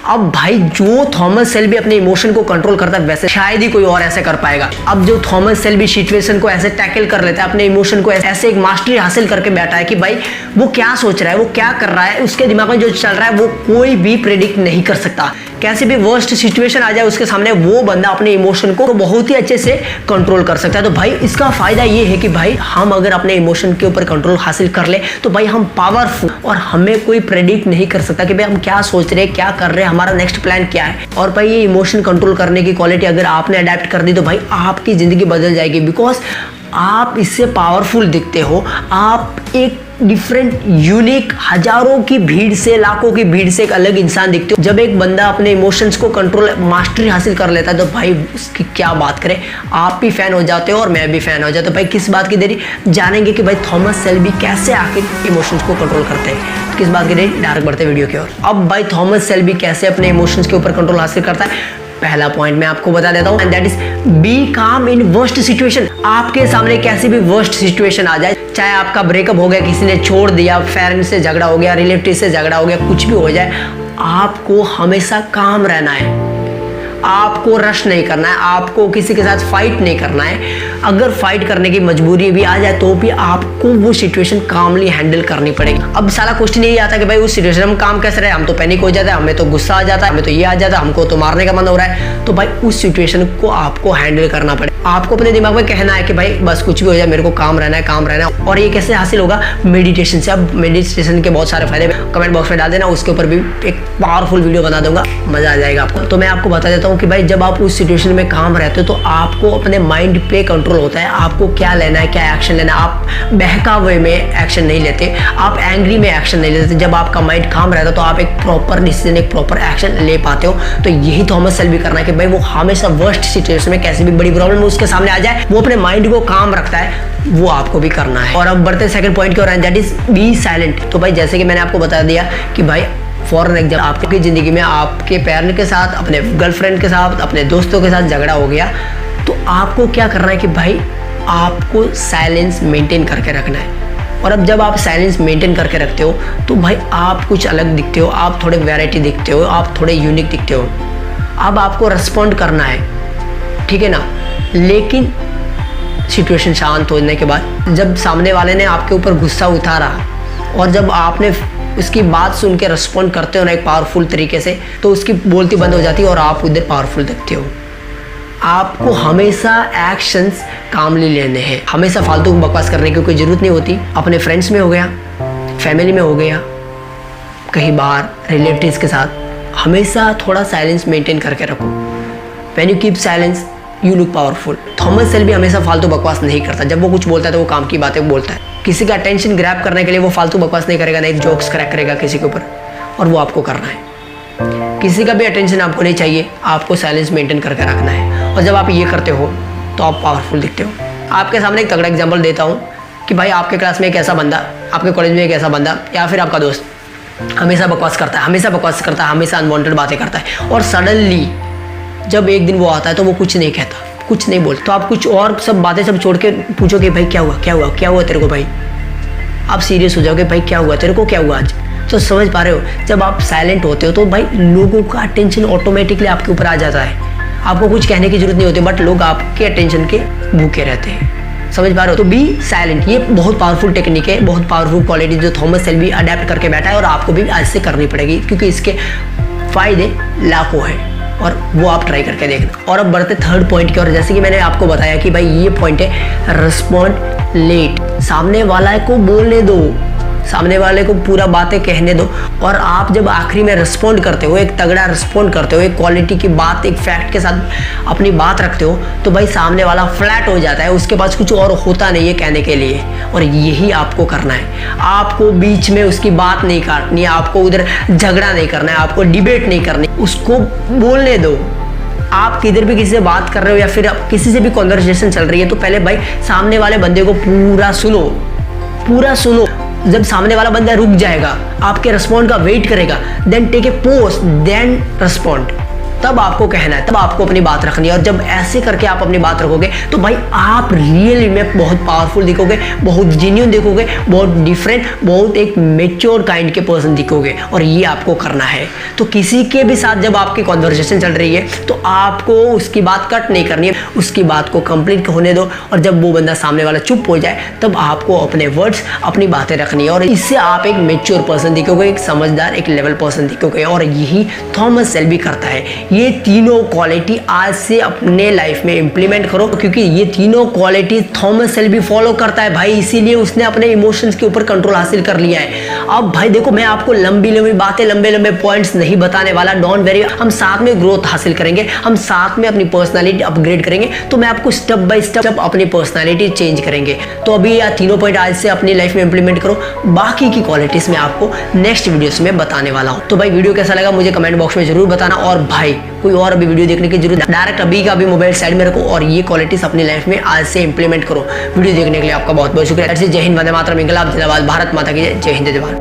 अब भाई जो थॉमस शेल्बी अपने इमोशन को कंट्रोल करता है वैसे शायद ही कोई और ऐसे कर पाएगा। अब जो थॉमस शेल्बी सिचुएशन को ऐसे टैकल कर लेता है, अपने इमोशन को ऐसे एक मास्टरी हासिल करके बैठा है कि भाई वो क्या सोच रहा है, वो क्या कर रहा है, उसके दिमाग में जो चल रहा है वो कोई भी प्रेडिक्ट नहीं कर सकता। कैसे भी वर्स्ट सिचुएशन आ जाए उसके सामने, वो बंदा अपने इमोशन को बहुत ही अच्छे से कंट्रोल कर सकता है। तो भाई इसका फायदा ये है कि भाई हम अगर अपने इमोशन के ऊपर कंट्रोल हासिल कर ले तो भाई हम पावरफुल, और हमें कोई प्रेडिक्ट नहीं कर सकता कि भाई हम क्या सोच रहे हैं, क्या कर रहे हैं, हमारा नेक्स्ट प्लान क्या है। और भाई ये इमोशन कंट्रोल करने की क्वालिटी अगर आपने अडेप्ट कर दी तो भाई आपकी जिंदगी बदल जाएगी। बिकॉज आप इससे पावरफुल दिखते हो, आप एक डिफरेंट यूनिक हजारों की भीड़ से, लाखों की भीड़ से एक अलग इंसान दिखते हो। जब एक बंदा अपने इमोशंस को कंट्रोल मास्टरी हासिल कर लेता है तो भाई उसकी क्या बात करें, आप भी फैन हो जाते हो और मैं भी फैन हो जाता हूँ। भाई किस बात की देरी, जानेंगे कि भाई थॉमस शेल्बी कैसे आखिर इमोशंस को कंट्रोल करते हैं। किस बात की देरी, डायरेक्ट बढ़ते वीडियो की ओर। अब भाई थॉमस शेल्बी कैसे अपने इमोशंस के ऊपर कंट्रोल हासिल करता है, पहला पॉइंट मैं आपको बता देता हूं, एंड दैट इज बी काम इन वर्स्ट सिचुएशन। आपके सामने कैसी भी वर्स्ट सिचुएशन आ जाए, चाहे आपका ब्रेकअप हो गया, किसी ने छोड़ दिया, पेरेंट्स से झगड़ा हो गया, रिलेटिव से झगड़ा हो गया, कुछ भी हो जाए, आपको हमेशा काम रहना है। आपको रश नहीं करना है, आपको किसी के साथ फाइट नहीं करना है। अगर फाइट करने की मजबूरी भी आ जाए तो भी आपको वो सिचुएशन कामली हैंडल करनी पड़ेगी। अब सारा क्वेश्चन यही आता है कि भाई उस सिचुएशन में काम कैसे रहे, हम तो पैनिक हो जाता है, हमें तो गुस्सा आ जाता है, हमें तो ये आ जाता है, हमको तो मारने का मन हो रहा है। तो भाई उस सिचुएशन को आपको हैंडल करना पड़ेगा। आपको अपने दिमाग में कहना है कि भाई बस कुछ भी हो जाए मेरे को काम रहना है, काम रहना है। और ये कैसे हासिल होगा, मेडिटेशन से। अब मेडिटेशन के बहुत सारे फायदे कमेंट बॉक्स में डाल देना, उसके ऊपर भी एक पावरफुल वीडियो बना दूंगा, मजा आ जाएगा आपको। तो मैं आपको बता देता हूँ कि भाई जब आप उस सिचुएशन में काम रहते हो तो आपको अपने माइंड पे कंट्रोल होता है, आपको क्या लेना है, क्या एक्शन लेना है। आप बहकावे में एक्शन नहीं लेते, आप एंग्री में एक्शन नहीं लेते। जब आपका माइंड काम रहता है तो आप एक प्रॉपर डिसीजन, एक प्रॉपर एक्शन ले पाते हो। तो यही थॉमस शेल्बी करना है कि भाई वो हमेशा वर्स्ट सिचुएशन में, कैसी भी बड़ी प्रॉब्लम उसके सामने आ जाए, वो अपने माइंड को काम रखता है, वो आपको भी करना है। और अब बढ़ते सेकंड पॉइंट की ओर, दैट इज बी साइलेंट। तो भाई जैसे कि मैंने आपको बता दिया कि भाई फॉर एग्जाम्पल आपकी ज़िंदगी में आपके पेरेंट के साथ, अपने गर्लफ्रेंड के साथ, अपने दोस्तों के साथ झगड़ा हो गया, तो आपको क्या करना है कि भाई आपको साइलेंस मेंटेन करके रखना है। और अब जब आप साइलेंस मेंटेन करके रखते हो तो भाई आप कुछ अलग दिखते हो, आप थोड़े वैरायटी दिखते हो, आप थोड़े यूनिक दिखते हो। अब आपको रिस्पॉन्ड करना है, ठीक है ना। लेकिन सिचुएशन शांत होने के बाद जब सामने वाले ने आपके ऊपर गुस्सा उतारा और जब आपने उसकी बात सुन के रिस्पॉन्ड करते हो ना एक पावरफुल तरीके से, तो उसकी बोलती बंद हो जाती है और आप उधर पावरफुल दिखते हो। आपको हमेशा एक्शंस कामली लेने हैं, हमेशा फालतू बकवास करने की कोई ज़रूरत नहीं होती। अपने फ्रेंड्स में हो गया, फैमिली में हो गया, कहीं बाहर रिलेटिव्स के साथ, हमेशा थोड़ा साइलेंस मेंटेन करके रखो। When you keep silence you look powerful. Thomas Shelby हमेशा फालतू बकवास नहीं करता। जब वो कुछ बोलता है तो वो काम की बातें बोलता है। किसी का अटेंशन ग्रैब करने के लिए वो फालतू बकवास नहीं करेगा, नहीं जोक्स क्रैक करेगा किसी के ऊपर, और वो आपको करना है। किसी का भी अटेंशन आपको नहीं चाहिए, आपको साइलेंस मेंटेन करके रखना है। और जब आप ये करते हो तो आप पावरफुल दिखते हो। आपके सामने एक तगड़ा एग्जाम्पल देता हूँ कि भाई आपके क्लास में एक ऐसा बंदा, आपके कॉलेज में एक ऐसा बंदा या फिर आपका दोस्त हमेशा बकवास करता है, हमेशा बकवास करता है, हमेशा अनवांटेड बातें करता है, और सडनली जब एक दिन वो आता है तो वो कुछ नहीं कहता, कुछ नहीं बोलता। तो आप कुछ और सब बातें सब छोड़ के पूछोगे भाई क्या हुआ, क्या हुआ, क्या हुआ तेरे को भाई। आप सीरियस हो जाओगे, भाई क्या हुआ तेरे को, क्या हुआ आज। तो समझ पा रहे हो, जब आप साइलेंट होते हो तो भाई लोगों का अटेंशन ऑटोमेटिकली आपके ऊपर आ जाता है। आपको कुछ कहने की जरूरत नहीं होती, बट लोग आपके अटेंशन के भूखे रहते हैं। समझ पा रहे हो, तो बी साइलेंट। ये बहुत पावरफुल टेक्निक है, बहुत पावरफुल क्वालिटी जो थॉमस शेल्बी अडेप्ट करके बैठा है, और आपको भी आज से करनी पड़ेगी क्योंकि इसके फायदे लाखों हैं और वो आप ट्राई करके देखना। और अब बढ़ते थर्ड पॉइंट की ओर, जैसे कि मैंने आपको बताया कि भाई ये पॉइंट है रिस्पॉन्ड लेट। सामने वाला को बोलने दो, सामने वाले को पूरा बातें कहने दो, और आप जब आखिरी में रिस्पॉन्ड करते हो, एक तगड़ा रिस्पॉन्ड करते हो, एक क्वालिटी की बात, एक फैक्ट के साथ अपनी बात रखते हो, तो भाई सामने वाला फ्लैट हो जाता है, उसके पास कुछ और होता नहीं है कहने के लिए। और यही आपको करना है। आपको बीच में उसकी बात नहीं काटनी है, आपको उधर झगड़ा नहीं करना है, आपको डिबेट नहीं करनी, उसको बोलने दो। आप किधर भी किसी से बात कर रहे हो या फिर किसी से भी कॉन्वर्सेशन चल रही है, तो पहले भाई सामने वाले बंदे को पूरा सुनो, पूरा सुनो। जब सामने वाला बंदा रुक जाएगा, आपके रिस्पॉन्ड का वेट करेगा, then take a pause, then respond. तब आपको कहना है, तब आपको अपनी बात रखनी है। और जब ऐसे करके आप अपनी बात रखोगे तो भाई आप रियली में बहुत पावरफुल दिखोगे, बहुत जेन्युइन दिखोगे, बहुत डिफरेंट, बहुत एक मेच्योर काइंड के पर्सन दिखोगे। और ये आपको करना है। तो किसी के भी साथ जब आपकी कॉन्वर्सेशन चल रही है तो आपको उसकी बात कट नहीं करनी है, उसकी बात को कंप्लीट होने दो। और जब वो बंदा सामने वाला चुप हो जाए तब आपको अपने वर्ड्स, अपनी बातें रखनी है। और इससे आप एक मेच्योर पर्सन दिखोगे, एक समझदार, एक लेवल पर्सन दिखोगे। और यही थॉमस शेल्बी करता है। ये तीनों क्वालिटी आज से अपने लाइफ में इंप्लीमेंट करो, क्योंकि ये तीनों क्वालिटी थॉमस शेल्बी फॉलो करता है भाई। इसीलिए उसने अपने इमोशंस के ऊपर कंट्रोल हासिल कर लिया है। अब भाई देखो, मैं आपको लंबी लंबी बातें, लंबे लंबे पॉइंट्स नहीं बताने वाला। डोंट वेरी, हम साथ में ग्रोथ हासिल करेंगे, हम साथ में अपनी पर्सनालिटी अपग्रेड करेंगे। तो मैं आपको स्टेप बाय स्टेप अपनी पर्सनालिटी चेंज करेंगे। तो अभी यह तीनों पॉइंट आज से अपनी लाइफ में इंप्लीमेंट करो। बाकी की क्वालिटीज में आपको नेक्स्ट वीडियोस में बताने वाला हूं। तो भाई वीडियो कैसा लगा मुझे कमेंट बॉक्स में जरूर बताना। और भाई कोई और अभी वीडियो देखने की जरूरत, डायरेक्ट अभी का अभी मोबाइल साइड में रखो और ये क्वालिटीज अपनी लाइफ में आज से इंप्लीमेंट करो। वीडियो देखने के लिए आपका बहुत बहुत शुक्रिया। जय हिंद, वंदे मातरम, इंकलाब जिंदाबाद, भारत माता की जय। जय हिंद, जय जवान।